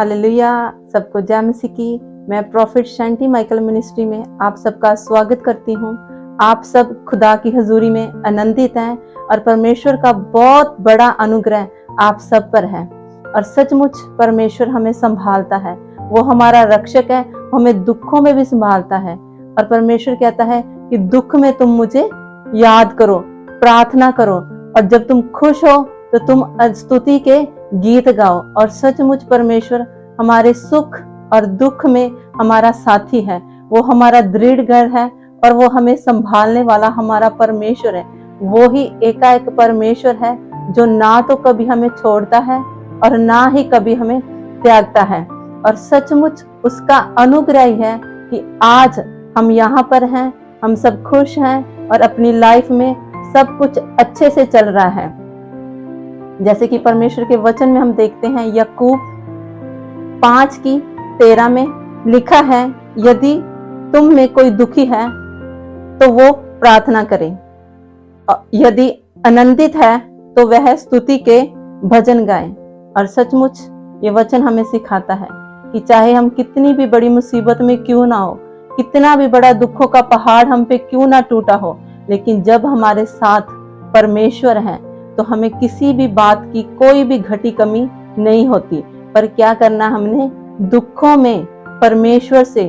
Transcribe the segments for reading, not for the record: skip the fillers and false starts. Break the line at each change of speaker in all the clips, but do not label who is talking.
Hallelujah. सबको जय मसीह की। मैं प्रॉफिट शांति माइकल मिनिस्ट्री में आप सबका स्वागत करती हूँ। आप सब खुदा की हजूरी में आनंदित हैं और परमेश्वर का बहुत बड़ा अनुग्रह आप सब पर है। और सचमुच परमेश्वर हमें संभालता है, वो हमारा रक्षक है, हमें दुखों में भी संभालता है। और परमेश्वर कहता है कि दुख में तुम मुझे याद करो, प्रार्थना करो, और जब तुम खुश हो तो तुम स्तुति के गीत गाओ। और सचमुच परमेश्वर हमारे सुख और दुख में हमारा साथी है, वो हमारा दृढ़ घर है और वो हमें संभालने वाला हमारा परमेश्वर है। वो ही एकाएक परमेश्वर है जो ना तो कभी हमें छोड़ता है और ना ही कभी हमें त्यागता है। और सचमुच उसका अनुग्रह ही है कि आज हम यहाँ पर हैं, हम सब खुश हैं और अपनी लाइफ में सब कुछ अच्छे से चल रहा है। जैसे कि परमेश्वर के वचन में हम देखते हैं, याकूब 5:13 में लिखा है, यदि तुम में कोई दुखी है तो वो प्रार्थना करे, यदि आनंदित है तो वह स्तुति के भजन गाए। और सचमुच ये वचन हमें सिखाता है कि चाहे हम कितनी भी बड़ी मुसीबत में क्यों ना हो, कितना भी बड़ा दुखों का पहाड़ हम पे क्यों ना टूटा हो, लेकिन जब हमारे साथ परमेश्वर है तो हमें किसी भी बात की कोई भी घटी कमी नहीं होती। पर क्या करना, हमने दुखों में परमेश्वर से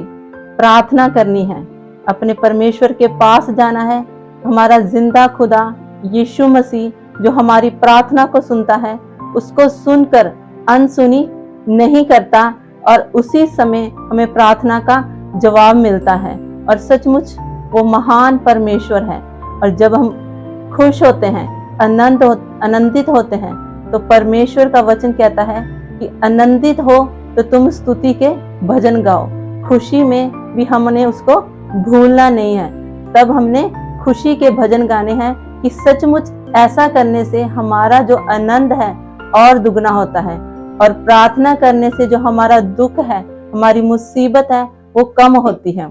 प्रार्थना करनी है, अपने परमेश्वर के पास जाना है। हमारा जिंदा खुदा यीशु मसीह जो हमारी प्रार्थना को सुनता है, उसको सुनकर अनसुनी नहीं करता और उसी समय हमें प्रार्थना का जवाब मिलता है। और सचमुच वो महान परमेश्वर है। और जब हम खुश होते हैं, आनंदित होते हैं, तो परमेश्वर का वचन कहता है कि आनंदित हो तो तुम स्तुति के भजन गाओ। खुशी में भी हमने उसको भूलना नहीं है, तब हमने खुशी के भजन गाने हैं कि सचमुच ऐसा करने से हमारा जो आनंद है और दुगना होता है। और प्रार्थना करने से जो हमारा दुख है, हमारी मुसीबत है, वो कम होती है।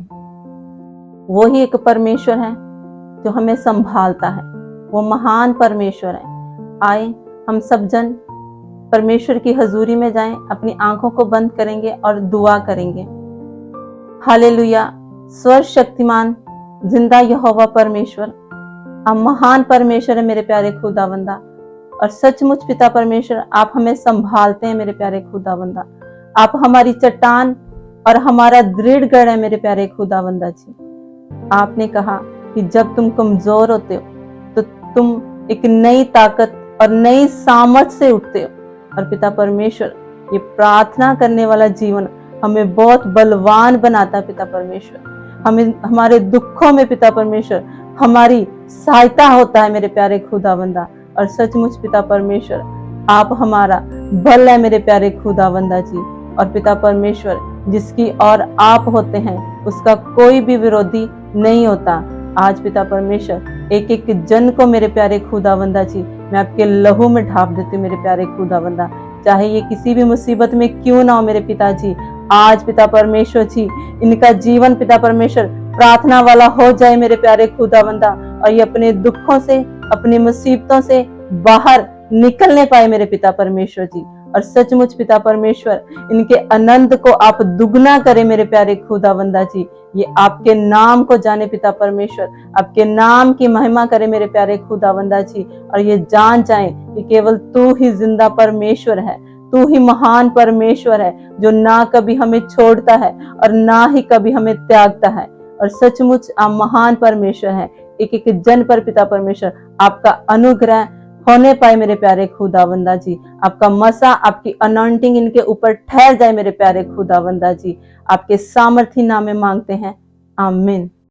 वो ही एक परमेश्वर है जो हमें संभालता है, वो महान परमेश्वर है। आए हम सब जन परमेश्वर की हजूरी में जाएं, अपनी आंखों को बंद करेंगे और दुआ करेंगे। हालेलुया। सर्वशक्तिमान जिंदा यहोवा परमेश्वर, आप महान परमेश्वर है मेरे प्यारे खुदावंदा। और सचमुच पिता परमेश्वर, आप हमें संभालते हैं मेरे प्यारे खुदावंदा। आप हमारी चट्टान और हमारा दृढ़ गढ़ है मेरे प्यारे खुदावंदा जी। आपने कहा कि जब तुम कमजोर होते हो तो तुम एक नई ताकत और नई सामर्थ से उठते हो। और पिता परमेश्वर, ये प्रार्थना करने वाला जीवन हमें बहुत बलवान बनाता है पिता परमेश्वर। हमें हमारे दुखों में पिता परमेश्वर हमारी सहायता होता है मेरे प्यारे खुदावंदा। और सचमुच पिता परमेश्वर, आप हमारा बल है मेरे प्यारे खुदावंदा जी। और पिता परमेश्वर, जिसकी और आप होते हैं उसका कोई भी विरोधी नहीं होता। आज पिता परमेश्वर, एक एक जन को मेरे प्यारे खुदावंदा जी मैं आपके लहू में ढाप देती हूँ मेरे प्यारे खुदावंदा, चाहे ये किसी भी मुसीबत में क्यों ना हो मेरे पिताजी। आज पिता परमेश्वर जी, इनका जीवन पिता परमेश्वर प्रार्थना वाला हो जाए मेरे प्यारे खुदावंदा, और ये अपने दुखों से, अपनी मुसीबतों से बाहर निकलने पाए मेरे पिता परमेश्वर जी। और सचमुच पिता परमेश्वर, इनके आनंद को आप दुगना करें मेरे प्यारे खुदावंदा जी। ये आपके नाम को जाने पिता परमेश्वर, आपके नाम की महिमा करे मेरे प्यारे खुदावंदा जी। और ये जान जाए कि केवल तू ही जिंदा परमेश्वर है, तू ही महान परमेश्वर है जो ना कभी हमें छोड़ता है और ना ही कभी हमें त्यागता है। और सचमुच आप महान परमेश्वर है। एक एक जन पर पिता परमेश्वर आपका अनुग्रह होने पाए मेरे प्यारे खुदावंदा जी। आपका मसा, आपकी अनॉइंटिंग इनके ऊपर ठहर जाए मेरे प्यारे खुदावंदा जी। आपके सामर्थी नाम में मांगते हैं, आमीन।